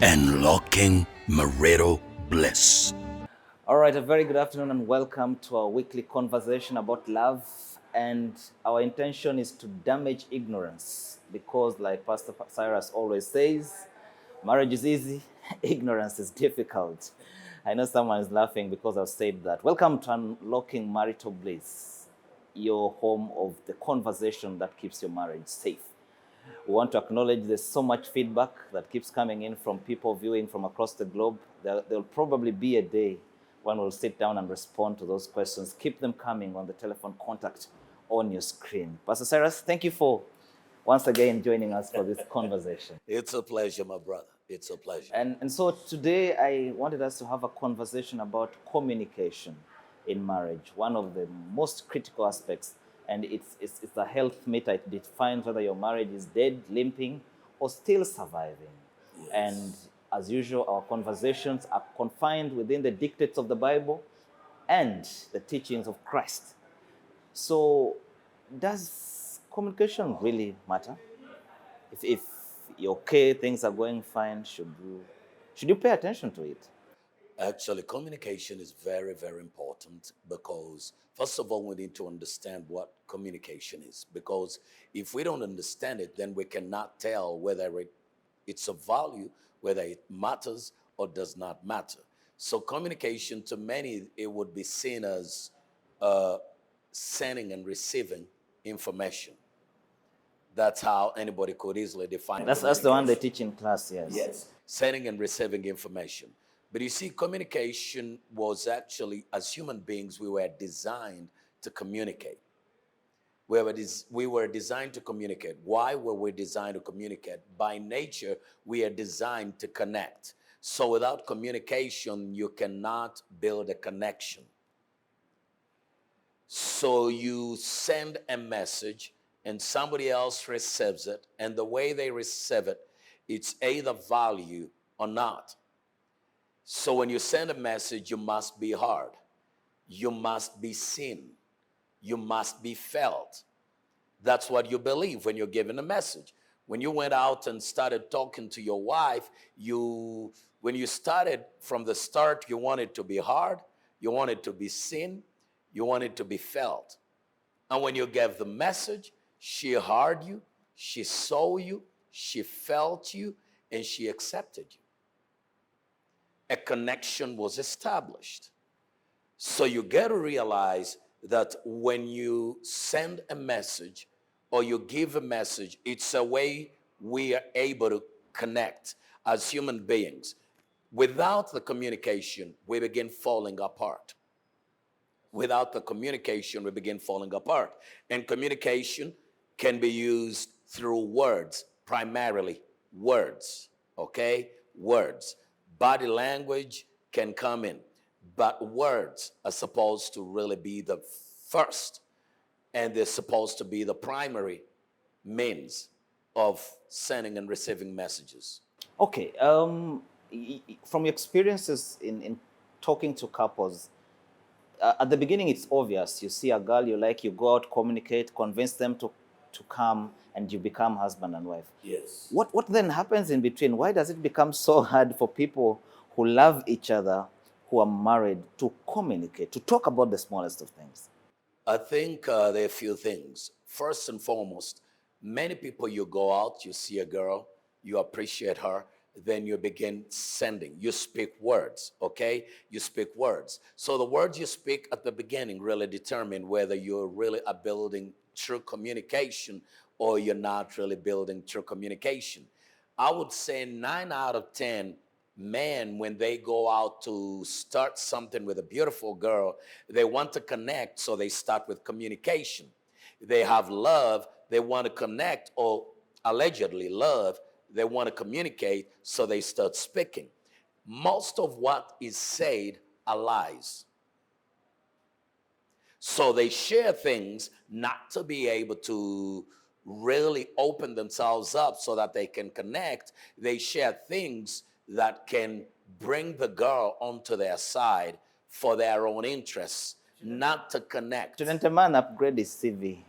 Unlocking marital bliss. All right, a very good afternoon and welcome to our weekly conversation about love. And our intention is to damage ignorance because, like Pastor Cyrus always says, marriage is easy, ignorance is difficult. I know someone is laughing because I've said that. Welcome to Unlocking Marital Bliss, your home of the conversation that keeps your marriage safe. We want to acknowledge there's so much feedback that keeps coming in from people viewing from across the globe. There'll probably be a day when we'll sit down and respond to those questions. Keep them coming on the telephone contact on your screen. Pastor Cyrus, thank you for once again joining us for this conversation. It's a pleasure, my brother. It's a pleasure. And so today I wanted us to have a conversation about communication in marriage, one of the most critical aspects. And it's a health meter. It defines whether your marriage is dead, limping, or still surviving. Yes. And as usual, our conversations are confined within the dictates of the Bible and the teachings of Christ. So does communication really matter? If you're okay, things are going fine, should you pay attention to it? Actually, communication is very, very important because, first of all, we need to understand what communication is. Because if we don't understand it, then we cannot tell whether it's of value, whether it matters or does not matter. So, communication to many, it would be seen as sending and receiving information. That's how anybody could easily define That's the one they communication. teach in class, yes. Yes, sending and receiving information. But you see, communication was actually, as human beings, we were designed to communicate. We were designed to communicate. Why were we designed to communicate? By nature, we are designed to connect. So without communication, you cannot build a connection. So you send a message and somebody else receives it, and the way they receive it, it's either value or not. So when you send a message, you must be heard. You must be seen. You must be felt. That's what you believe when you're given a message. When you went out and started talking to your wife, when you started from the start, you wanted to be heard, you wanted to be seen, you wanted to be felt. And when you gave the message, she heard you, she saw you, she felt you, and she accepted you. A connection was established. So you got to realize that when you send a message or you give a message, it's a way we are able to connect as human beings. Without the communication, we begin falling apart. Without the communication, we begin falling apart. And communication can be used through words, primarily words, okay? Words. Body language can come in, but words are supposed to really be the first, and they're supposed to be the primary means of sending and receiving messages. Okay. From your experiences in talking to couples, at the beginning it's obvious. You see a girl you like, you go out, communicate, convince them to come, and you become husband and wife. Yes. What then happens in between? Why does it become so hard for people who love each other, who are married, to communicate, to talk about the smallest of things? I think there are a few things. First and foremost, many people, you go out, you see a girl, you appreciate her, then you begin sending. You speak words, okay? You speak words. So the words you speak at the beginning really determine whether you're really are building true communication or you're not really building true communication. I would say 9 out of 10 men, when they go out to start something with a beautiful girl, they want to connect, so they start with communication. They have love, they want to connect, or allegedly love, they want to communicate, so they start speaking. Most of what is said are lies. So they share things not to be able to really open themselves up so that they can connect. They share things that can bring the girl onto their side for their own interests, not to connect. Shouldn't a man upgrade his CV?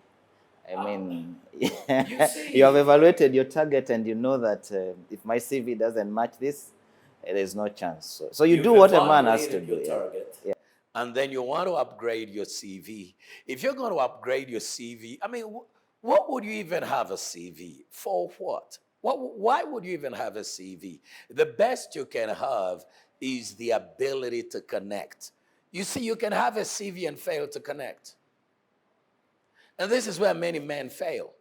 I mean, you have evaluated your target and you know that if my CV doesn't match this, there's no chance. So you You've do what a man has to evaluated do. your Yeah. target, and then you want to upgrade your CV. If you're going to upgrade your CV, I mean, what would you even have a CV for? Why would you even have a CV? The best you can have is the ability to connect. You see, you can have a CV and fail to connect. And this is where many men fail.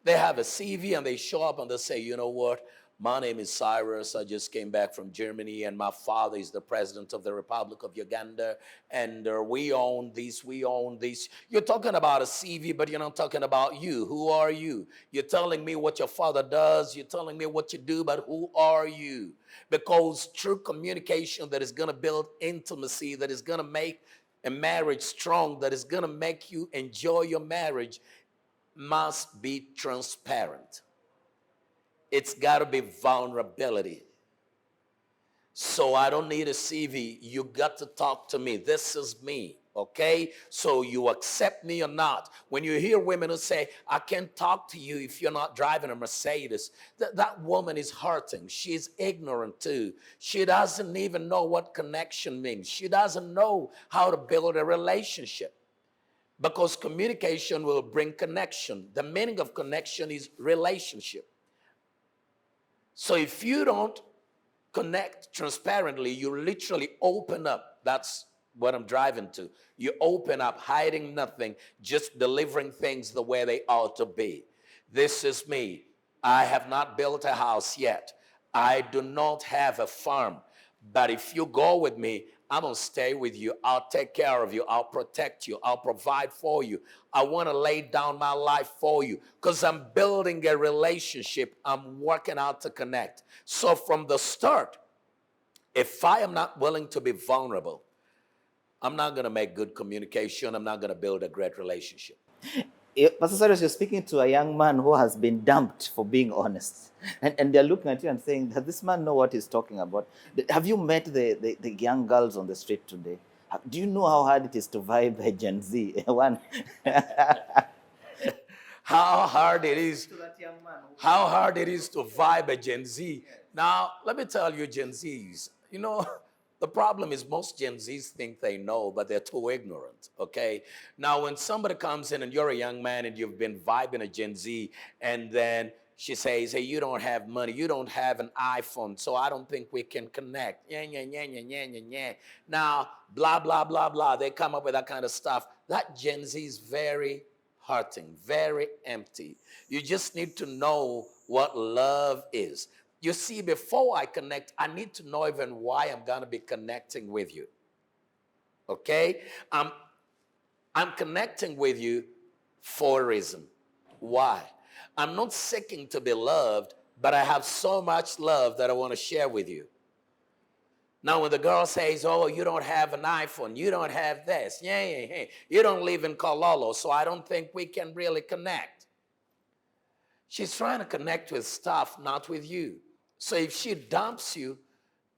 They have a CV and they show up and they say, you know what? My name is Cyrus. I just came back from Germany, and my father is the president of the Republic of Uganda. And we own this, we own this. You're talking about a CV, but you're not talking about you. Who are you? You're telling me what your father does. You're telling me what you do, but who are you? Because true communication that is going to build intimacy, that is going to make a marriage strong, that is going to make you enjoy your marriage, must be transparent. It's got to be vulnerability. So I don't need a CV. You got to talk to me. This is me. Okay? So you accept me or not. When you hear women who say, I can't talk to you if you're not driving a Mercedes, that woman is hurting. She's ignorant too. She doesn't even know what connection means. She doesn't know how to build a relationship. Because communication will bring connection. The meaning of connection is relationship. So if you don't connect transparently, you literally open up. That's what I'm driving to. You open up, hiding nothing, just delivering things the way they ought to be. This is me. I have not built a house yet. I do not have a farm. But if you go with me, I'm going to stay with you. I'll take care of you. I'll protect you. I'll provide for you. I want to lay down my life for you because I'm building a relationship. I'm working out to connect. So from the start, if I am not willing to be vulnerable, I'm not going to make good communication. I'm not going to build a great relationship. Pastor Cyrus, you're speaking to a young man who has been dumped for being honest. And they're looking at you and saying, does this man know what he's talking about? Have you met the young girls on the street today? Do you know how hard it is to vibe a Gen Z? One. How hard it is. To that young man. How hard it is to vibe a Gen Z. Now, let me tell you, Gen Zs, you know, the problem is most Gen Zs think they know, but they're too ignorant, okay? Now, when somebody comes in and you're a young man and you've been vibing a Gen Z, and then she says, hey, you don't have money, you don't have an iPhone, so I don't think we can connect. Yeah, yeah, yeah, yeah, yeah, yeah, yeah. Now, blah, blah, blah, blah. They come up with that kind of stuff. That Gen Z is very hurting, very empty. You just need to know what love is. You see, before I connect, I need to know even why I'm going to be connecting with you. Okay? I'm connecting with you for a reason. Why? I'm not seeking to be loved, but I have so much love that I want to share with you. Now, when the girl says, oh, you don't have an iPhone, you don't have this, yeah, you don't live in Kololo, so I don't think we can really connect. She's trying to connect with stuff, not with you. So if she dumps you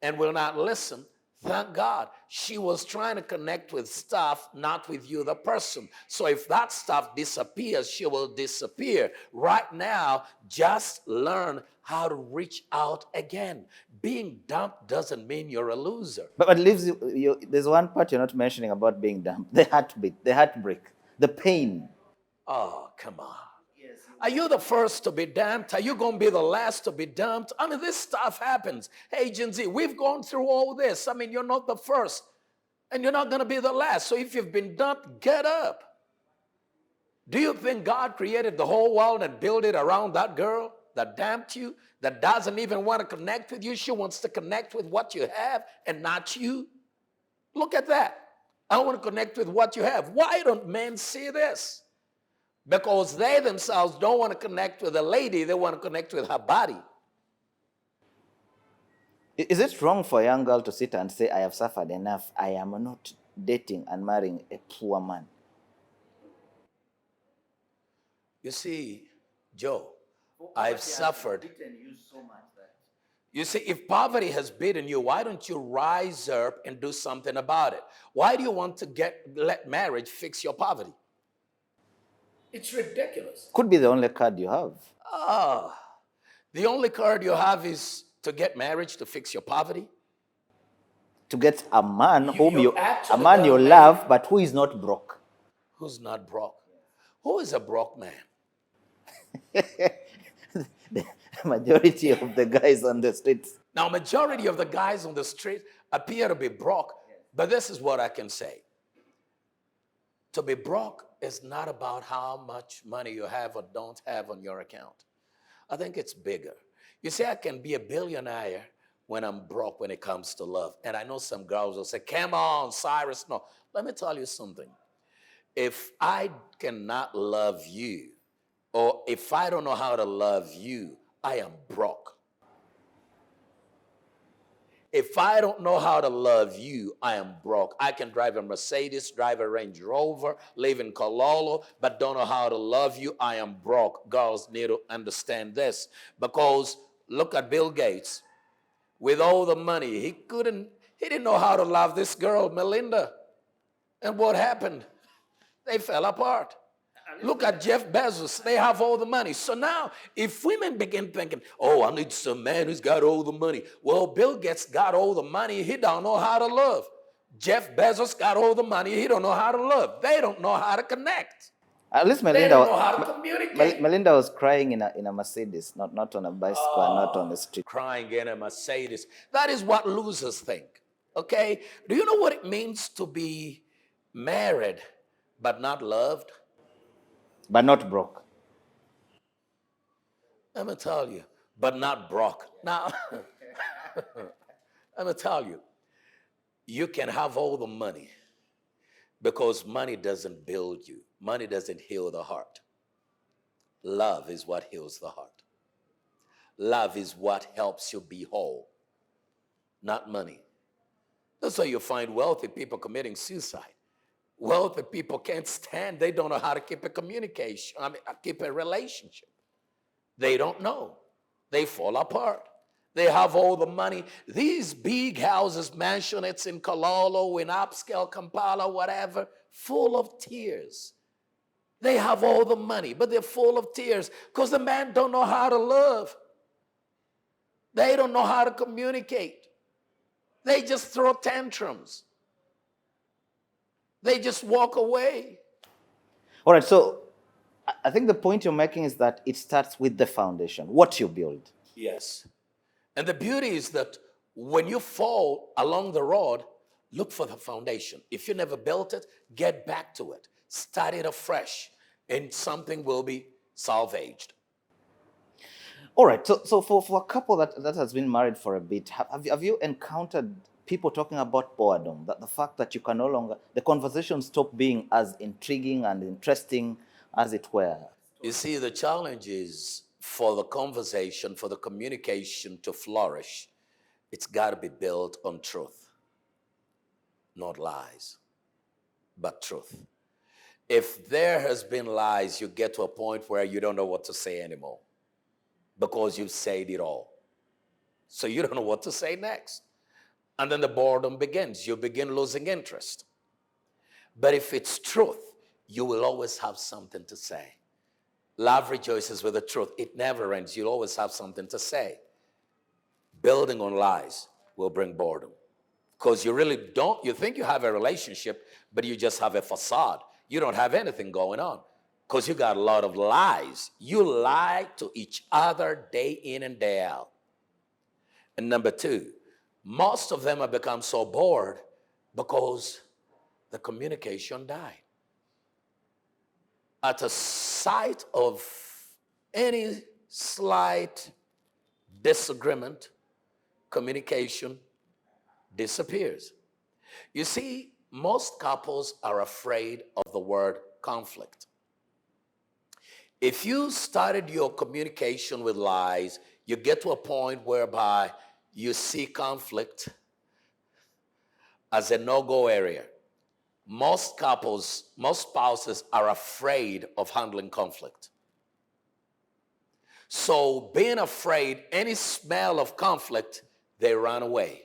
and will not listen, thank God. She was trying to connect with stuff, not with you, the person. So if that stuff disappears, she will disappear. Right now, just learn how to reach out again. Being dumped doesn't mean you're a loser. But leaves you, there's one part you're not mentioning about being dumped. The heartbeat, the heartbreak, the pain. Oh, come on. Are you the first to be dumped? Are you going to be the last to be dumped? I mean, this stuff happens. Hey, Gen Z, we've gone through all this. I mean, you're not the first, and you're not going to be the last. So if you've been dumped, get up. Do you think God created the whole world and built it around that girl that dumped you, that doesn't even want to connect with you? She wants to connect with what you have and not you. Look at that. I want to connect with what you have. Why don't men see this? Because they themselves don't want to connect with a lady, they want to connect with her body. Is it wrong for a young girl to sit and say, I have suffered enough, I am not dating and marrying a poor man? You see, Joe, I've suffered. You see, if poverty has beaten you, why don't you rise up and do something about it? Why do you want to let marriage fix your poverty? It's ridiculous. Could be the only card you have. The only card you have is to get marriage to fix your poverty. to get a man You a actually man you gotta make- love, but who is not broke. Who's not broke? Who is a broke man? The majority of the guys on the streets. Now, majority of the guys on the street appear to be broke, but this is what I can say. To be broke is not about how much money you have or don't have on your account. I think it's bigger. You see, I can be a billionaire when I'm broke when it comes to love. And I know some girls will say, come on, Cyrus. No, let me tell you something. If I cannot love you, or if I don't know how to love you, I am broke. If I don't know how to love you, I am broke. I can drive a Mercedes, drive a Range Rover, live in Kololo, but don't know how to love you, I am broke. Girls need to understand this, because look at Bill Gates. With all the money, he didn't know how to love this girl, Melinda. And what happened? They fell apart. Look at Jeff Bezos. They have all the money. So now, if women begin thinking, oh, I need some man who's got all the money. Well, Bill Gates got all the money. He don't know how to love. Jeff Bezos got all the money. He don't know how to love. They don't know how to connect. At least They don't know how to communicate. Melinda was crying in a Mercedes, not on a bicycle, and not on the street. Crying in a Mercedes. That is what losers think. Okay? Do you know what it means to be married but not loved? But not broke. Let me tell you, but not broke. Now, let me tell you, you can have all the money because money doesn't build you. Money doesn't heal the heart. Love is what heals the heart. Love is what helps you be whole, not money. That's why you find wealthy people committing suicide. Wealthy people can't stand, they don't know how to keep a communication, keep a relationship. They don't know. They fall apart. They have all the money. These big houses, mansionettes in Kololo, in upscale Kampala, whatever, full of tears. They have all the money, but they're full of tears because the man don't know how to love. They don't know how to communicate. They just throw tantrums. They just walk away. All right, so I think the point you're making is that it starts with the foundation, what you build. Yes. And the beauty is that when you fall along the road, look for the foundation. If you never built it, get back to it. Start it afresh, and something will be salvaged. All right, so for a couple that has been married for a bit, have you encountered people talking about boredom, that the fact that you can no longer, the conversation stop being as intriguing and interesting as it were? You see, the challenge is for the conversation, for the communication to flourish, it's got to be built on truth, not lies, but truth. If there has been lies, you get to a point where you don't know what to say anymore because you've said it all. So you don't know what to say next. And then the boredom begins. You begin losing interest. But if it's truth, you will always have something to say. Love rejoices with the truth. It never ends. You'll always have something to say. Building on lies will bring boredom. Because you really don't, you think you have a relationship, but you just have a facade. You don't have anything going on because you got a lot of lies. You lie to each other day in and day out. And number two, most of them have become so bored because the communication died. At the sight of any slight disagreement, communication disappears. You see, most couples are afraid of the word conflict. If you started your communication with lies, you get to a point whereby you see conflict as a no-go area. Most couples, most spouses are afraid of handling conflict. So being afraid, any smell of conflict, they run away.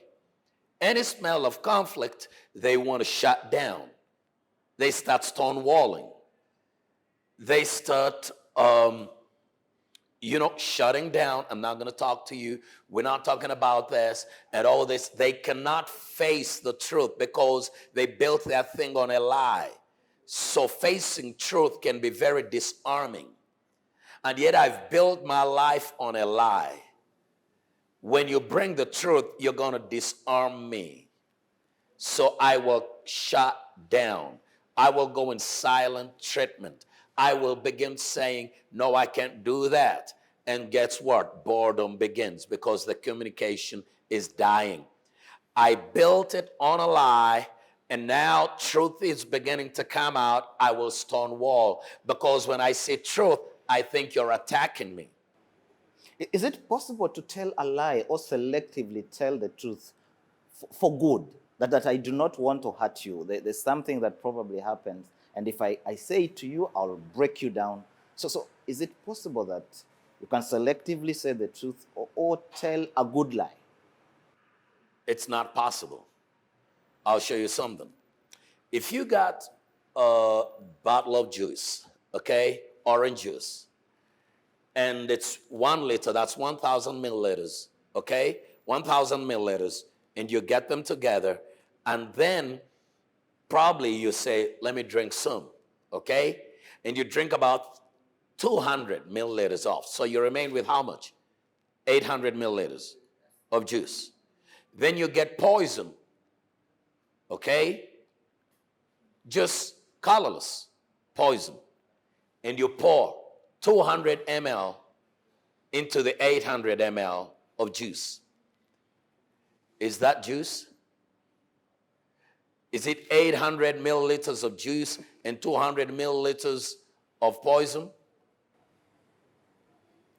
Any smell of conflict, they want to shut down. They start stonewalling. They start, shutting down. I'm not going to talk to you. We're not talking about this and all this. They cannot face the truth because they built that thing on a lie. So facing truth can be very disarming. And yet I've built my life on a lie. When you bring the truth, you're going to disarm me. So I will shut down. I will go in silent treatment. I will begin saying, no, I can't do that. And guess what? Boredom begins because the communication is dying. I built it on a lie, and now truth is beginning to come out. I will stonewall because when I say truth, I think you're attacking me. Is it possible to tell a lie or selectively tell the truth for good? That I do not want to hurt you. There's something that probably happens, and if I say it to you, I'll break you down. So is it possible that you can selectively say the truth or tell a good lie? It's not possible. I'll show you something. If you got a bottle of juice, okay, orange juice, and it's 1 liter, that's 1,000 milliliters, okay, 1,000 milliliters, and you get them together, and then probably you say, let me drink some, okay, and you drink about 200 milliliters off. So you remain with how much? 800 milliliters of juice. Then you get poison, okay, just colorless poison, and you pour 200 ml into the 800 ml of juice. Is that juice? Is it 800 milliliters of juice and 200 milliliters of poison?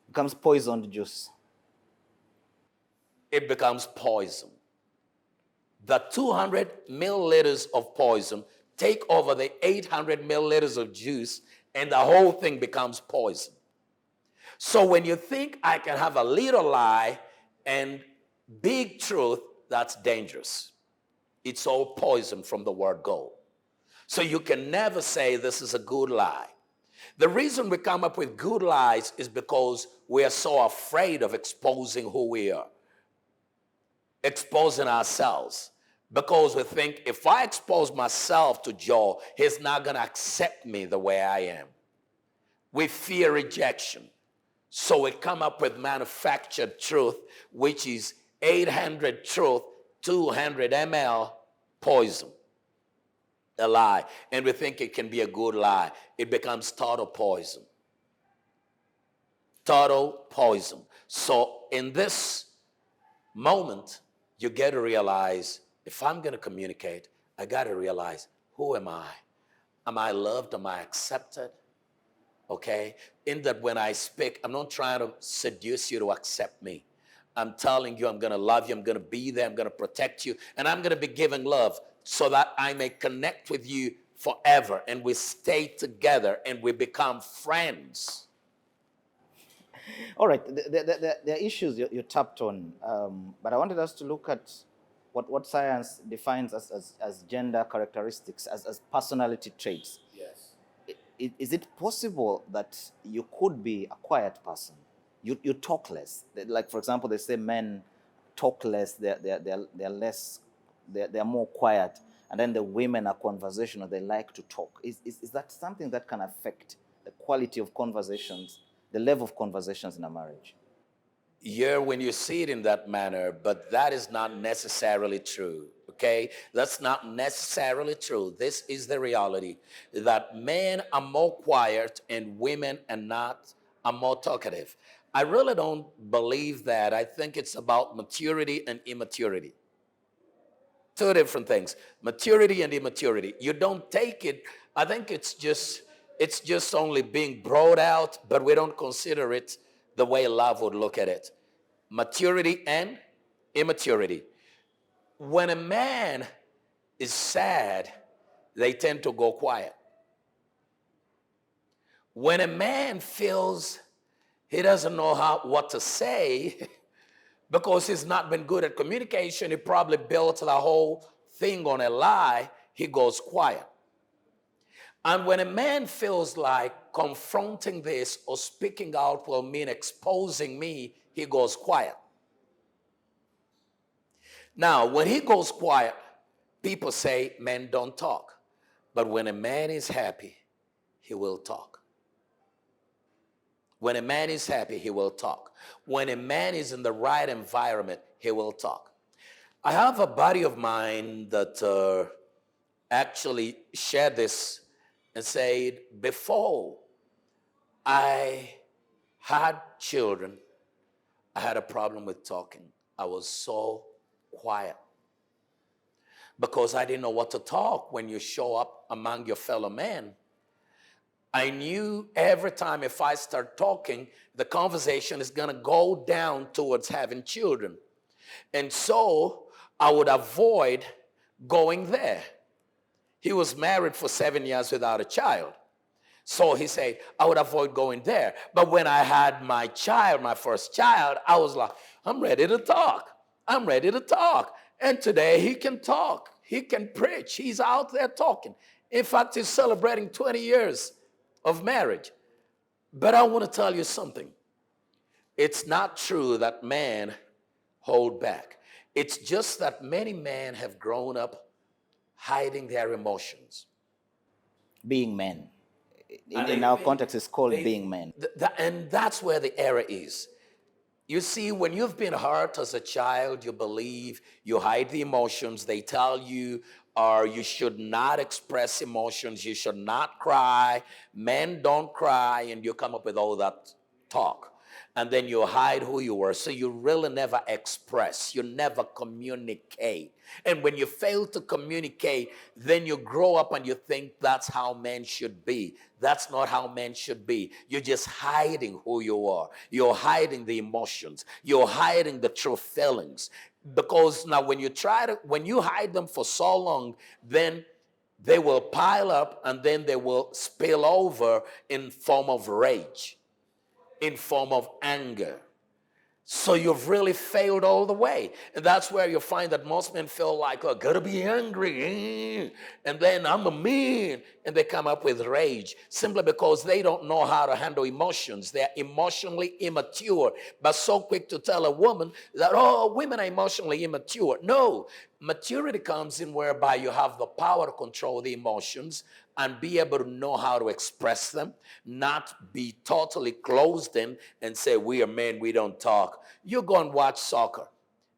Becomes poisoned juice. It becomes poison. The 200 milliliters of poison take over the 800 milliliters of juice, and the whole thing becomes poison. So when you think I can have a little lie and big truth, that's dangerous. It's all poison from the word go. So you can never say this is a good lie. The reason we come up with good lies is because we are so afraid of exposing who we are, exposing ourselves. Because we think if I expose myself to Joe, he's not going to accept me the way I am. We fear rejection. So we come up with manufactured truth, which is 800 truth, 200 ml poison, a lie. And we think it can be a good lie. It becomes total poison. Total poison. So in this moment, you get to realize, if I'm going to communicate, I got to realize, who am I? Am I loved? Am I accepted? Okay? In that when I speak, I'm not trying to seduce you to accept me. I'm telling you I'm going to love you. I'm going to be there. I'm going to protect you. And I'm going to be giving love so that I may connect with you forever. And we stay together and we become friends. All right, there are issues you tapped on, but I wanted us to look at what science defines as gender characteristics, as personality traits. Yes. Is it possible that you could be a quiet person? You talk less. Like, for example, they say men talk less, they're less, they're more quiet, and then the women are conversational, they like to talk. Is that something that can affect the quality of conversations, the level of conversations in a marriage? Yeah, when you see it in that manner, but that is not necessarily true, okay? That's not necessarily true. This is the reality, that men are more quiet and women are more talkative. I really don't believe that. I think it's about maturity and immaturity. Two different things, maturity and immaturity. You don't take it, I think it's just only being brought out, but we don't consider it the way love would look at it. Maturity and immaturity. When a man is sad, they tend to go quiet. When a man feels he doesn't know what to say because he's not been good at communication, he probably built the whole thing on a lie, he goes quiet. And when a man feels like confronting this or speaking out will mean exposing me, he goes quiet. Now, when he goes quiet, people say men don't talk. But when a man is happy, he will talk. When a man is happy, he will talk. When a man is in the right environment, he will talk. I have a buddy of mine that actually shared this and said, before I had children, I had a problem with talking. I was so quiet because I didn't know what to talk when you show up among your fellow men. I knew every time if I start talking, the conversation is going to go down towards having children. And so I would avoid going there. He was married for 7 years without a child. So he said, I would avoid going there. But when I had my child, my first child, I was like, I'm ready to talk. I'm ready to talk. And today he can talk. He can preach. He's out there talking. In fact, he's celebrating 20 years of marriage. But I want to tell you something. It's not true that men hold back. It's just that many men have grown up hiding their emotions. Being men. In our context, it's called being men. And that's where the error is. You see, when you've been hurt as a child, you believe you hide the emotions. They tell you, or you should not express emotions. You should not cry. Men don't cry, and you come up with all that talk. And then you hide who you were. So you really never express. You never communicate. And when you fail to communicate, then you grow up and you think that's how men should be. That's not how men should be. You're just hiding who you are. You're hiding the emotions. You're hiding the true feelings. Because now when you hide them for so long, then they will pile up and then they will spill over in form of rage, in form of anger. So you've really failed all the way. And that's where you find that most men feel like, oh, gotta be angry. And then I'm a man. And they come up with rage simply because they don't know how to handle emotions. They're emotionally immature, but so quick to tell a woman that, oh, women are emotionally immature. No, maturity comes in whereby you have the power to control the emotions and be able to know how to express them, not be totally closed in and say, we are men, we don't talk. You go and watch soccer,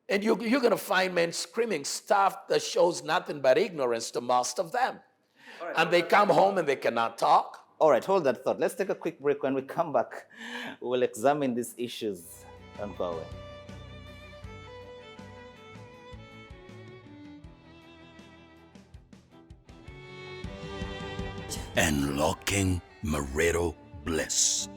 and you're going to find men screaming stuff that shows nothing but ignorance to most of them. Right, and they come home and they cannot talk. All right, hold that thought. Let's take a quick break. When we come back, we'll examine these issues. Don't go away. Unlocking marital bliss.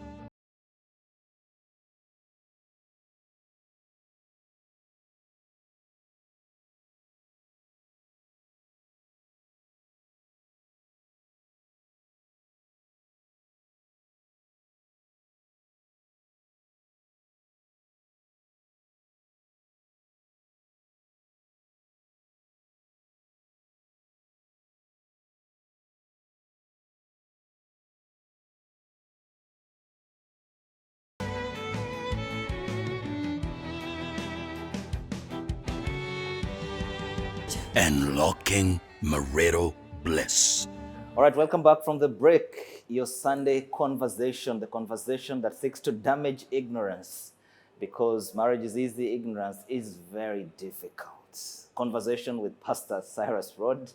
Unlocking marital bliss. All right, welcome back from the break. Your Sunday conversation, the conversation that seeks to damage ignorance, because marriage is easy, ignorance is very difficult. Conversation with Pastor Cyrus Rod,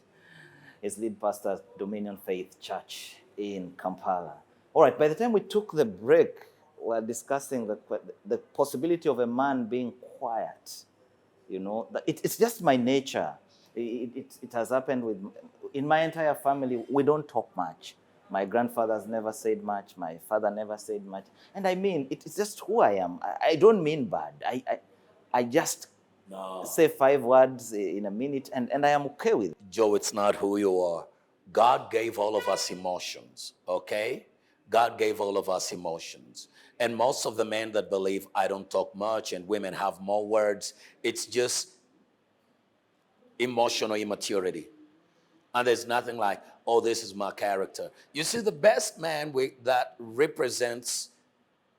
his lead pastor at Dominion Faith Church in Kampala. All right, by the time we took the break, we were discussing the possibility of a man being quiet. You know, it's just my nature. It has happened in my entire family. We don't talk much. My grandfather's never said much. My father never said much. And I mean, it's just who I am. I don't mean bad. I just say 5 words in a minute, and I am okay with it. Joe, it's not who you are. God gave all of us emotions, okay? God gave all of us emotions. And most of the men that believe I don't talk much and women have more words, it's just emotional immaturity. And there's nothing like, oh, this is my character. You see, the best man that represents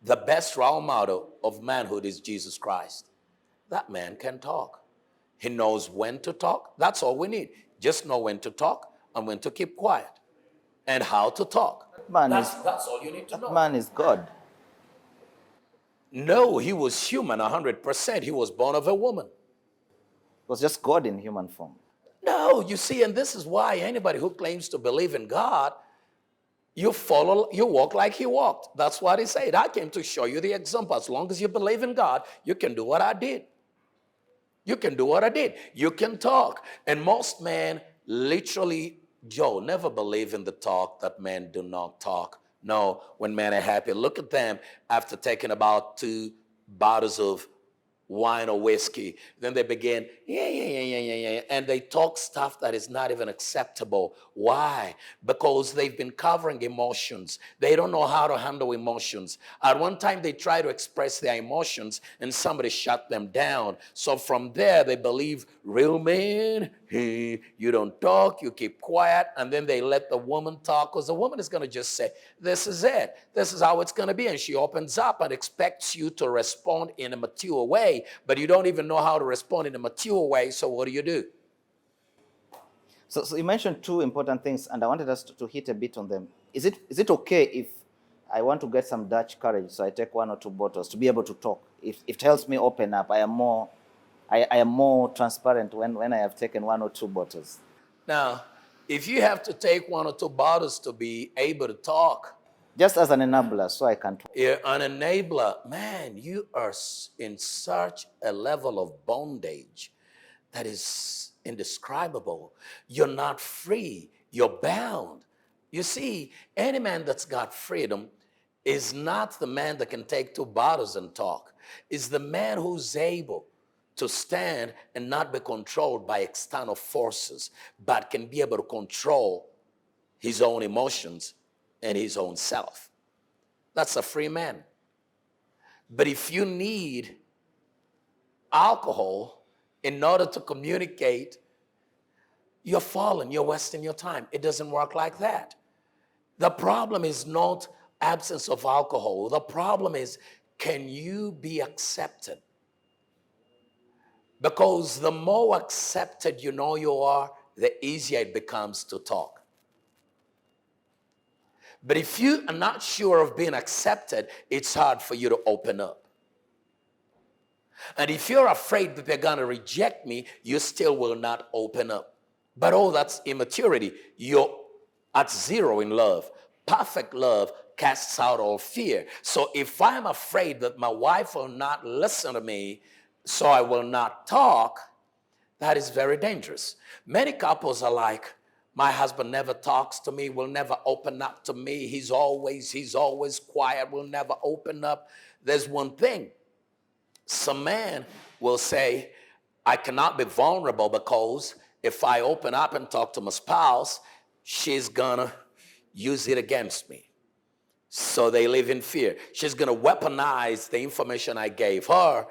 the best role model of manhood is Jesus Christ. That man can talk. He knows when to talk. That's all we need. Just know when to talk and when to keep quiet and how to talk. That's all you need to that know. man is God. No, he was human 100%. He was born of a woman. It was just God in human form. No, you see, and this is why anybody who claims to believe in God, you walk like he walked. That's what he said. I came to show you the example. As long as you believe in God, you can do what I did. You can do what I did. You can talk. And most men literally, Joe, never believe in the talk that men do not talk. No, when men are happy, look at them after taking about 2 bottles of wine or whiskey. Then they begin, yeah. And they talk stuff that is not even acceptable. Why? Because they've been covering emotions. They don't know how to handle emotions. At one time, they try to express their emotions and somebody shut them down. So from there, they believe, real men, you don't talk, you keep quiet. And then they let the woman talk because the woman is going to just say, this is it. This is how it's going to be. And she opens up and expects you to respond in a mature way, but you don't even know how to respond in a mature way. So what do? So you mentioned 2 important things, and I wanted us to hit a bit on them. Is it okay if I want to get some Dutch courage, so I take 1 or 2 bottles to be able to talk? If it helps me open up, I am more transparent when I have taken 1 or 2 bottles. Now, if you have to take 1 or 2 bottles to be able to talk, just as an enabler, so I can talk. You're an enabler. Man, you are in such a level of bondage that is indescribable. You're not free. You're bound. You see, any man that's got freedom is not the man that can take 2 bottles and talk. Is the man who's able to stand and not be controlled by external forces, but can be able to control his own emotions and his own self. That's a free man. But if you need alcohol in order to communicate, you're falling, you're wasting your time. It doesn't work like that. The problem is not absence of alcohol. The problem is, can you be accepted? Because the more accepted you know you are, the easier it becomes to talk. But if you are not sure of being accepted, it's hard for you to open up. And if you're afraid that they're going to reject me, you still will not open up. But that's immaturity. You're at 0 in love. Perfect love casts out all fear. So if I'm afraid that my wife will not listen to me, so I will not talk, that is very dangerous. Many couples are like, my husband never talks to me, will never open up to me. He's always quiet, will never open up. There's one thing. Some man will say, I cannot be vulnerable because if I open up and talk to my spouse, she's gonna use it against me. So they live in fear. She's gonna weaponize the information I gave her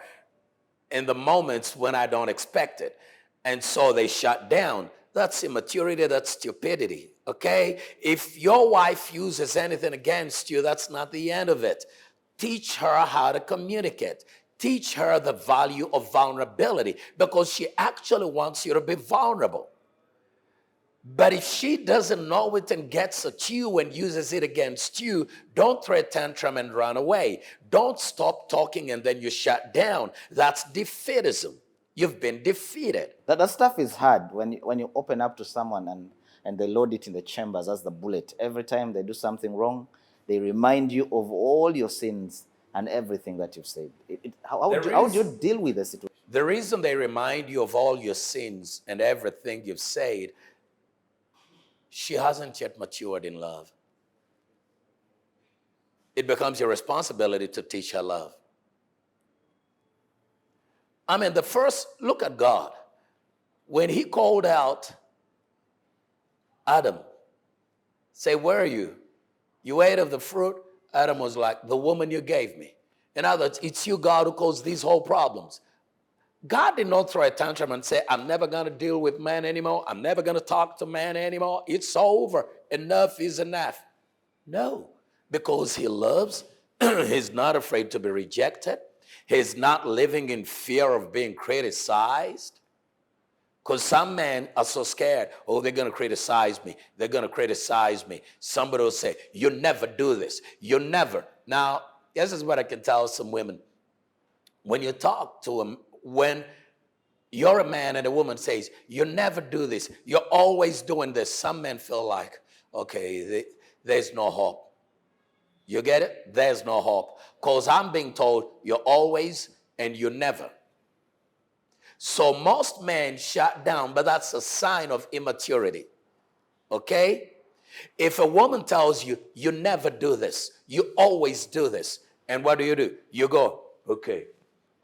in the moments when I don't expect it. And so they shut down. That's immaturity, that's stupidity, okay? If your wife uses anything against you, that's not the end of it. Teach her how to communicate. Teach her the value of vulnerability because she actually wants you to be vulnerable. But if she doesn't know it and gets at you and uses it against you, don't throw a tantrum and run away. Don't stop talking and then you shut down. That's defeatism. You've been defeated. That stuff is hard when you open up to someone and they load it in the chambers as the bullet. Every time they do something wrong, they remind you of all your sins and everything that you've said. How do you deal with the situation? The reason they remind you of all your sins and everything you've said, she hasn't yet matured in love. It becomes your responsibility to teach her love. I mean, look at God. When he called out Adam, say, where are you? You ate of the fruit? Adam was like, the woman you gave me. In other words, it's you, God, who caused these whole problems. God did not throw a tantrum and say, I'm never going to deal with man anymore. I'm never going to talk to man anymore. It's over. Enough is enough. No, because he loves, he's not afraid to be rejected. He's not living in fear of being criticized. Because some men are so scared. Oh, they're going to criticize me. They're going to criticize me. Somebody will say, you never do this. You never. Now, this is what I can tell some women. When you talk to them, when you're a man and a woman says, you never do this, you're always doing this, some men feel like, okay, there's no hope. You get it? There's no hope. Because I'm being told you're always and you never. So most men shut down, but that's a sign of immaturity. Okay? If a woman tells you, you never do this, you always do this, and what do? You go, okay,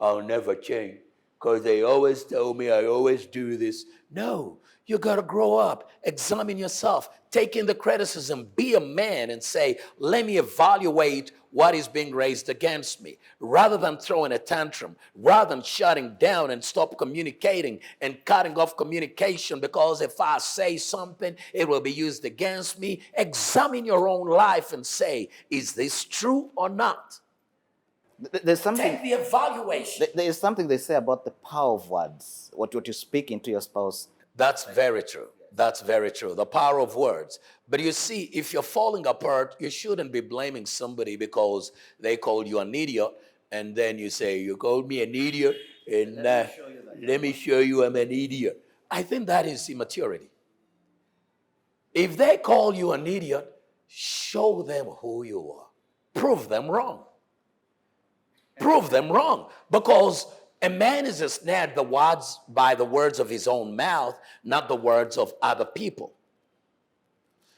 I'll never change because they always tell me I always do this. No, you got to grow up, examine yourself, take in the criticism, be a man and say, let me evaluate what is being raised against me, rather than throwing a tantrum, rather than shutting down and stop communicating and cutting off communication because if I say something, it will be used against me. Examine your own life and say, is this true or not? There's something. Take the evaluation. There is something they say about the power of words. What you speak into your spouse. That's very true. That's very true. The power of words. But you see, if you're falling apart, you shouldn't be blaming somebody because they called you an idiot. And then you say, you called me an idiot, and let me show you I'm an idiot. I think that is immaturity. If they call you an idiot, show them who you are. Prove them wrong. Prove them wrong. Because a man is ensnared by the words of his own mouth, not the words of other people.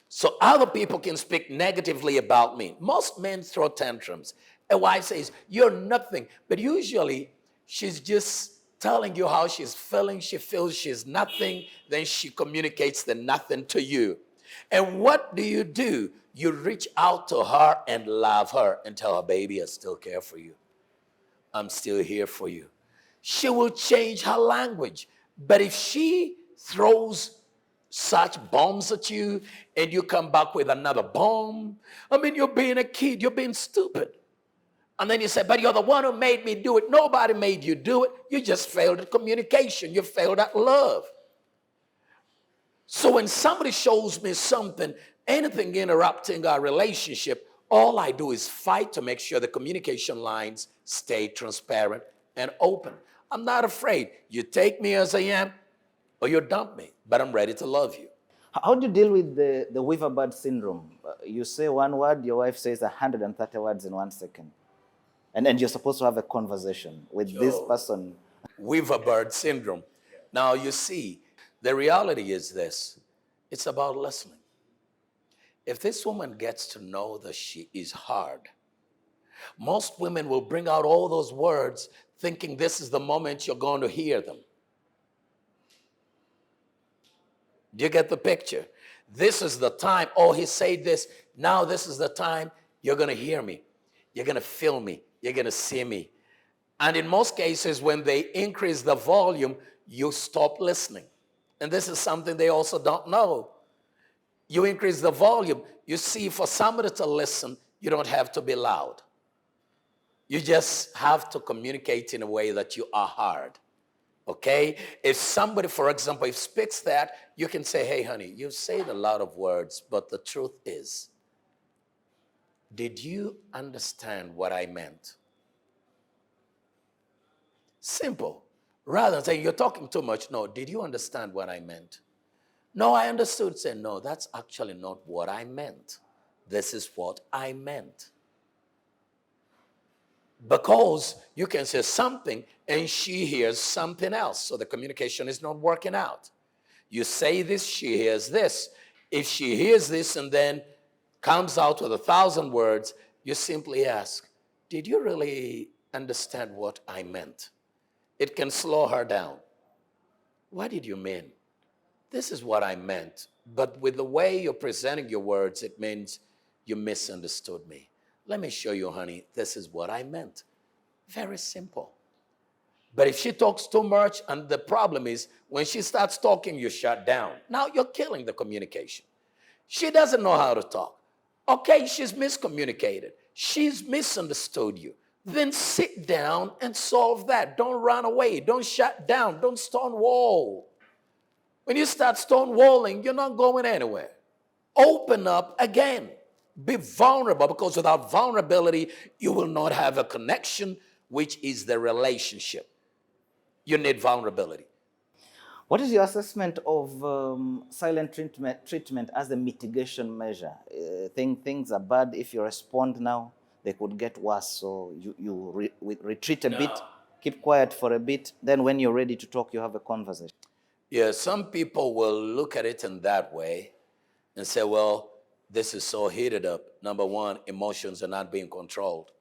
So other people can speak negatively about me. Most men throw tantrums. A wife says, you're nothing. But usually she's just telling you how she's feeling. She feels she's nothing. Then she communicates the nothing to you. And what do? You reach out to her and love her and tell her, baby, I still care for you. I'm still here for you. She will change her language. But if she throws such bombs at you and you come back with another bomb, I mean, you're being a kid, you're being stupid. And then you say, but you're the one who made me do it. Nobody made you do it. You just failed at communication. You failed at love. So when somebody shows me something, anything interrupting our relationship, all I do is fight to make sure the communication lines stay transparent and open. I'm not afraid. You take me as I am or you dump me, but I'm ready to love you. How do you deal with the weaver bird syndrome? You say one word, your wife says 130 words in 1 second. And then you're supposed to have a conversation with this person. Weaver bird syndrome. Now, you see, the reality is this. It's about listening. If this woman gets to know that she is hard, most women will bring out all those words thinking this is the moment you're going to hear them. Do you get the picture? This is the time. Oh, he said this. Now this is the time you're going to hear me. You're going to feel me. You're going to see me. And in most cases, when they increase the volume, you stop listening. And this is something they also don't know. You increase the volume. You see, for somebody to listen, you don't have to be loud. You just have to communicate in a way that you are hard. Okay? If somebody, for example, if speaks that, you can say, hey, honey, you've said a lot of words, but the truth is, did you understand what I meant? Simple. Rather than saying, you're talking too much. No, did you understand what I meant? No, I understood. Say, no, that's actually not what I meant. This is what I meant. Because you can say something and she hears something else. So the communication is not working out. You say this, she hears this. If she hears this and then comes out with 1,000 words, you simply ask, did you really understand what I meant? It can slow her down. What did you mean? This is what I meant. But with the way you're presenting your words, it means you misunderstood me. Let me show you, honey, this is what I meant. Very simple. But if she talks too much, and the problem is when she starts talking, you shut down. Now you're killing the communication. She doesn't know how to talk. Okay, she's miscommunicated. She's misunderstood you. Then sit down and solve that. Don't run away. Don't shut down. Don't stonewall. When you start stonewalling, you're not going anywhere. Open up again. Be vulnerable, because without vulnerability, you will not have a connection, which is the relationship. You need vulnerability. What is your assessment of silent treatment as a mitigation measure? Things are bad. If you respond now, they could get worse. So you retreat a bit, keep quiet for a bit. Then when you're ready to talk, you have a conversation. Yeah, some people will look at it in that way and say, well, this is so heated up. Number one, emotions are not being controlled.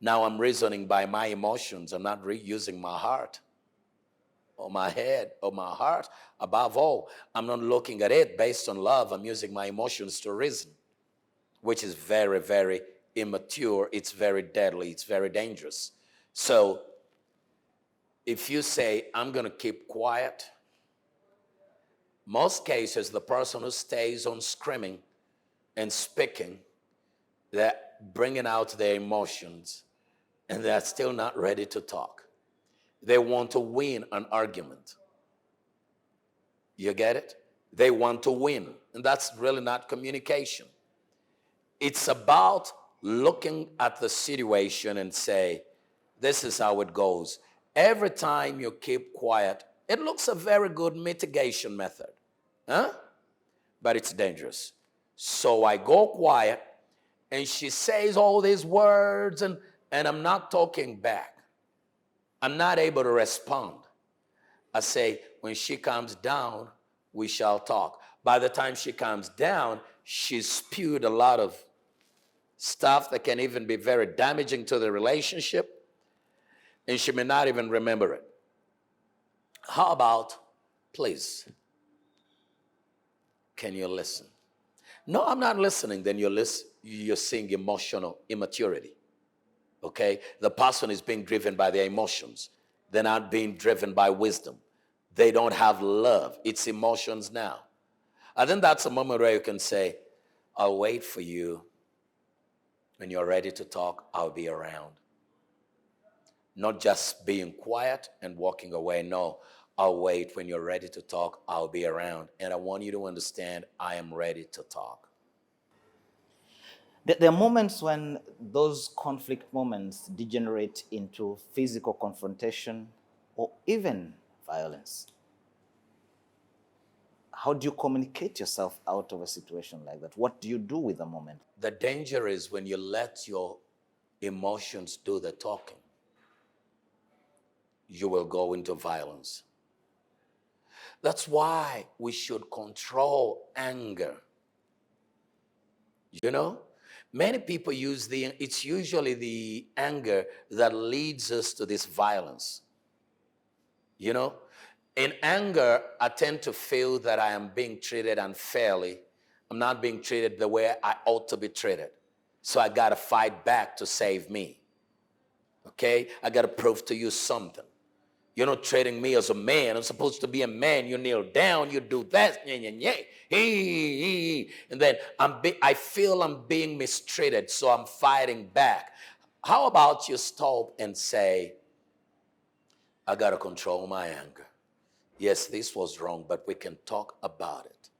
Now I'm reasoning by my emotions. I'm not using my heart or my head or my heart. Above all, I'm not looking at it based on love. I'm using my emotions to reason, which is very, very immature. It's very deadly. It's very dangerous. So if you say, I'm going to keep quiet, most cases, the person who stays on screaming and speaking, they're bringing out their emotions, and they're still not ready to talk. They want to win an argument. You get it? They want to win, and that's really not communication. It's about looking at the situation and say, this is how it goes. Every time you keep quiet, it looks a very good mitigation method, huh? But it's dangerous. So I go quiet, and she says all these words, and I'm not talking back. I'm not able to respond. I say, when she comes down, we shall talk. By the time she comes down, she's spewed a lot of stuff that can even be very damaging to the relationship, and she may not even remember it. How about, please, can you listen? No, I'm not listening. Then you're seeing emotional immaturity. Okay? The person is being driven by their emotions. They're not being driven by wisdom. They don't have love. It's emotions now. I think that's a moment where you can say, I'll wait for you. When you're ready to talk, I'll be around. Not just being quiet and walking away. No, I'll wait. When you're ready to talk, I'll be around. And I want you to understand, I am ready to talk. There are moments when those conflict moments degenerate into physical confrontation or even violence. How do you communicate yourself out of a situation like that? What do you do with the moment? The danger is when you let your emotions do the talking, you will go into violence. That's why we should control anger. You know, many people it's usually the anger that leads us to this violence. You know, in anger, I tend to feel that I am being treated unfairly. I'm not being treated the way I ought to be treated. So I got to fight back to save me. Okay? I got to prove to you something. You're not treating me as a man. I'm supposed to be a man. You kneel down, you do that, and then I feel I'm being mistreated, so I'm fighting back. How about you stop and say, I got to control my anger. Yes, this was wrong, but we can talk about it.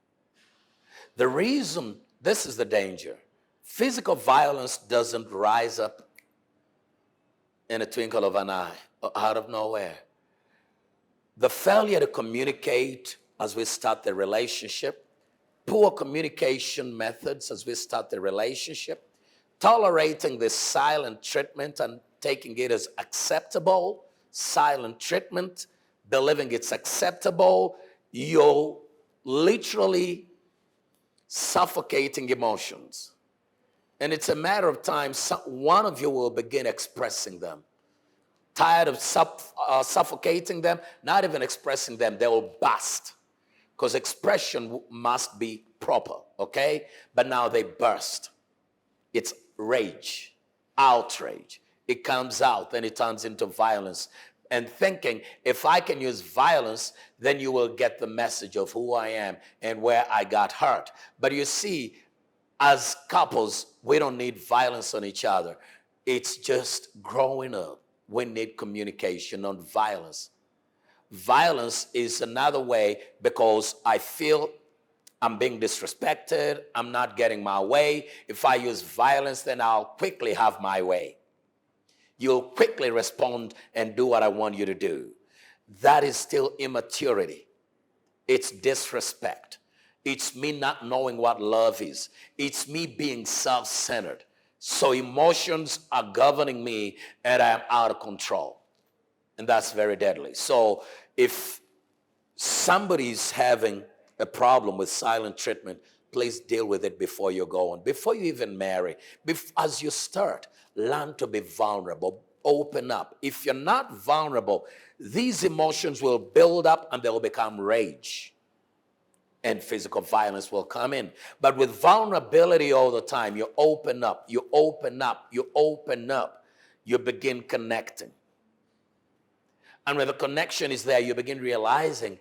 The reason, this is the danger. Physical violence doesn't rise up in a twinkle of an eye, out of nowhere. The failure to communicate as we start the relationship, poor communication methods as we start the relationship, tolerating the silent treatment and taking it as acceptable, silent treatment, believing it's acceptable, you're literally suffocating emotions. And it's a matter of time, one of you will begin expressing them. Tired of suffocating them, not even expressing them, they will burst. Because expression must be proper, okay? But now they burst. It's rage, outrage. it comes out, then it turns into violence. And thinking, if I can use violence, then you will get the message of who I am and where I got hurt. But you see, as couples, we don't need violence on each other. It's just growing up. We need communication, not violence. Violence is another way because I feel I'm being disrespected, I'm not getting my way. If I use violence, then I'll quickly have my way. You'll quickly respond and do what I want you to do. That is still immaturity. It's disrespect. It's me not knowing what love is. It's me being self-centered. So emotions are governing me and I'm out of control. And that's very deadly. So if somebody's having a problem with silent treatment, please deal with it before you go on. Before you even marry, as you start, learn to be vulnerable. Open up. If you're not vulnerable, these emotions will build up and they'll become rage. And physical violence will come in. But with vulnerability all the time, you open up, you open up, you open up, you begin connecting. And when the connection is there, you begin realizing,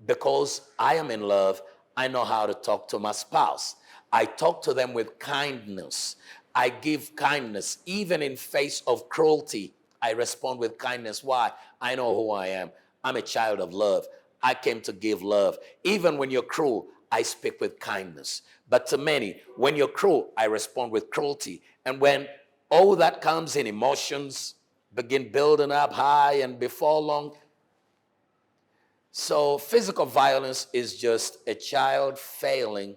because I am in love, I know how to talk to my spouse. I talk to them with kindness. I give kindness. Even in face of cruelty, I respond with kindness. Why? I know who I am. I'm a child of love. I came to give love. Even when you're cruel, I speak with kindness. But to many, when you're cruel, I respond with cruelty. And when all that comes in, emotions begin building up high, and before long, so physical violence is just a child failing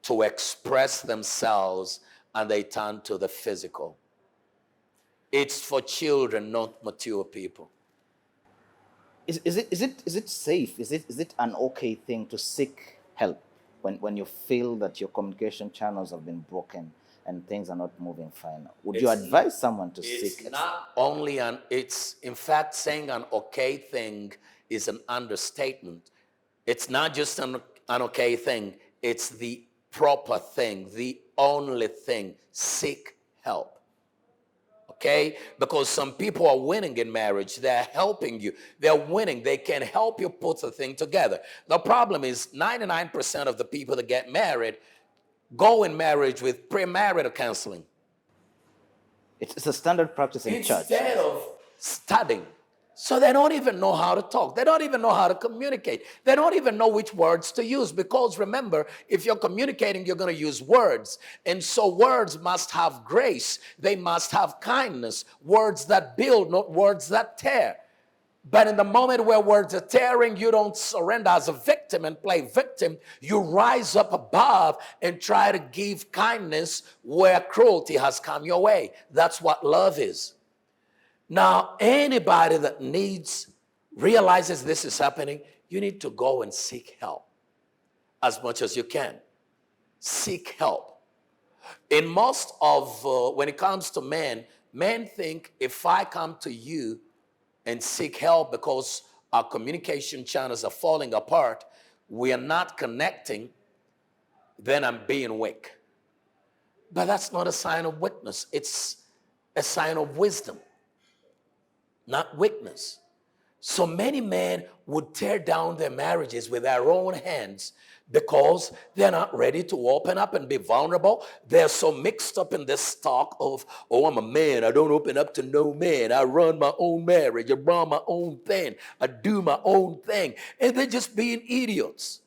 to express themselves and they turn to the physical. It's for children, not mature people. Is it safe? Is it an okay thing to seek help when you feel that your communication channels have been broken and things are not moving fine? Would you advise someone to seek It's not only it's in fact saying an okay thing is an understatement. It's not just an okay thing, it's the proper thing, the only thing. Seek help. Okay? Because some people are winning in marriage. They're helping you. They're winning. They can help you put the thing together. The problem is 99% of the people that get married go in marriage with premarital counseling It's a standard practice in church. instead of studying. So they don't even know how to talk. They don't even know how to communicate. They don't even know which words to use, because remember, if you're communicating, you're going to use words. And so words must have grace. They must have kindness. Words that build, not words that tear. But in the moment where words are tearing, you don't surrender as a victim and play victim. You rise up above and try to give kindness where cruelty has come your way. That's what love is. Now, anybody that realizes this is happening, you need to go and seek help as much as you can. Seek help. In most of, when it comes to men think, if I come to you and seek help because our communication channels are falling apart, we are not connecting, then I'm being weak. But that's not a sign of weakness. It's a sign of wisdom, not weakness. So many men would tear down their marriages with their own hands because they're not ready to open up and be vulnerable. They're so mixed up in this talk of, oh, I'm a man, I don't open up to no man, I run my own marriage, I run my own thing, I do my own thing. And they're just being idiots.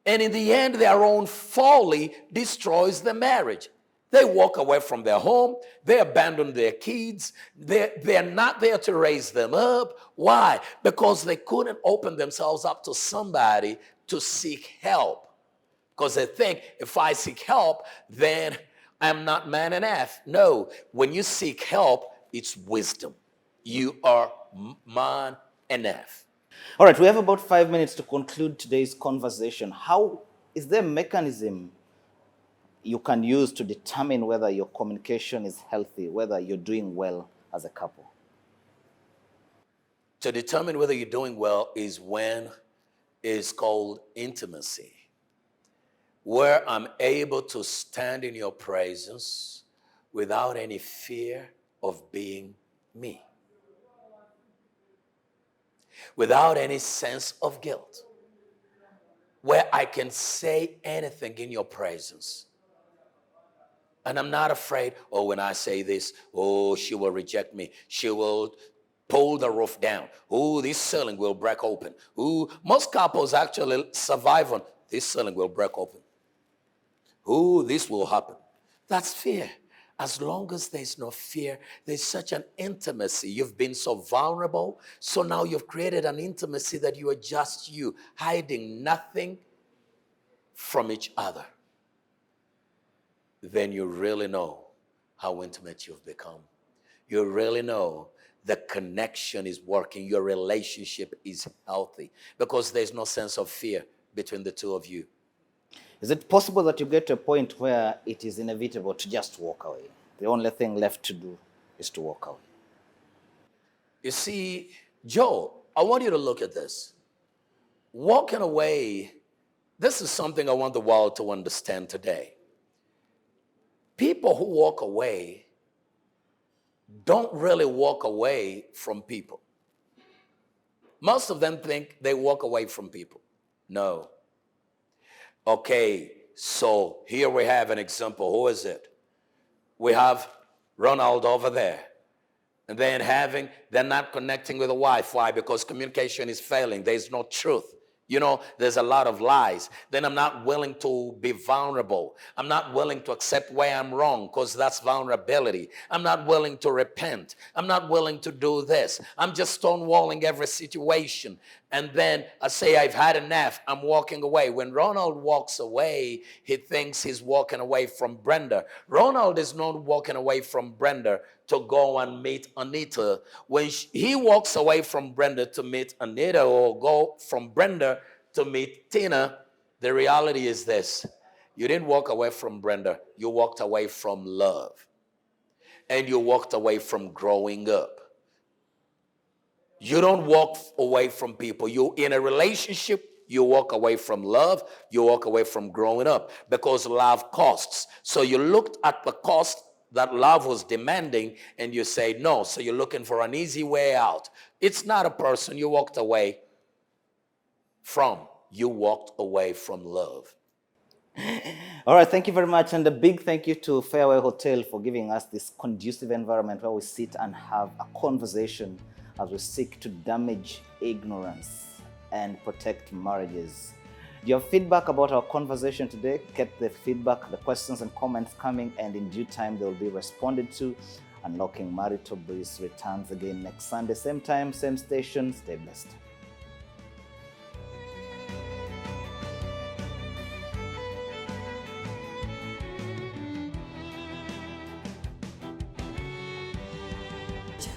And in the end, their own folly destroys the marriage. They walk away from their home. They abandon their kids. They're not there to raise them up. Why? Because they couldn't open themselves up to somebody to seek help. Because they think, if I seek help, then I'm not man enough. No, when you seek help, it's wisdom. You are man enough. All right, we have about 5 minutes to conclude today's conversation. How is there a mechanism you can use to determine whether your communication is healthy, whether you're doing well as a couple? To determine whether you're doing well is called intimacy, where I'm able to stand in your presence without any fear, of being me without any sense of guilt, where I can say anything in your presence. And I'm not afraid, oh, when I say this, oh, she will reject me. She will pull the roof down. Oh, this ceiling will break open. Oh, most couples actually survive on this ceiling will break open. Oh, this will happen. That's fear. As long as there's no fear, there's such an intimacy. You've been so vulnerable. So now you've created an intimacy that you are just you, hiding nothing from each other. Then you really know how intimate you've become. You really know the connection is working. Your relationship is healthy because there's no sense of fear between the two of you. Is it possible that you get to a point where it is inevitable to just walk away? The only thing left to do is to walk away. You see, Joe, I want you to look at this. Walking away, this is something I want the world to understand today. People who walk away don't really walk away from people. Most of them think they walk away from people. No. Okay, so here we have an example. Who is it? We have Ronald over there. And then they're not connecting with the wife. Why? Because communication is failing. There's no truth. You know, there's a lot of lies. Then I'm not willing to be vulnerable. I'm not willing to accept where I'm wrong because that's vulnerability. I'm not willing to repent. I'm not willing to do this. I'm just stonewalling every situation. And then I say, I've had enough. I'm walking away. When Ronald walks away, he thinks he's walking away from Brenda. Ronald is not walking away from Brenda to go and meet Anita. When he walks away from Brenda to meet Anita or go from Brenda to meet Tina, the reality is this. You didn't walk away from Brenda. You walked away from love. And you walked away from growing up. You don't walk away from people. You in a relationship, you walk away from love, you walk away from growing up because love costs. So you looked at the cost that love was demanding and you say no. So you're looking for an easy way out. It's not a person you walked away from. You walked away from love. All right, thank you very much. And a big thank you to Fairway Hotel for giving us this conducive environment where we sit and have a conversation as we seek to damage ignorance and protect marriages. Do you have feedback about our conversation today? Keep the feedback, the questions and comments coming, and in due time they will be responded to. Unlocking Marital Bliss returns again next Sunday, same time, same station. Stay blessed.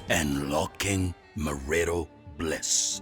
Unlocking Marital Bliss.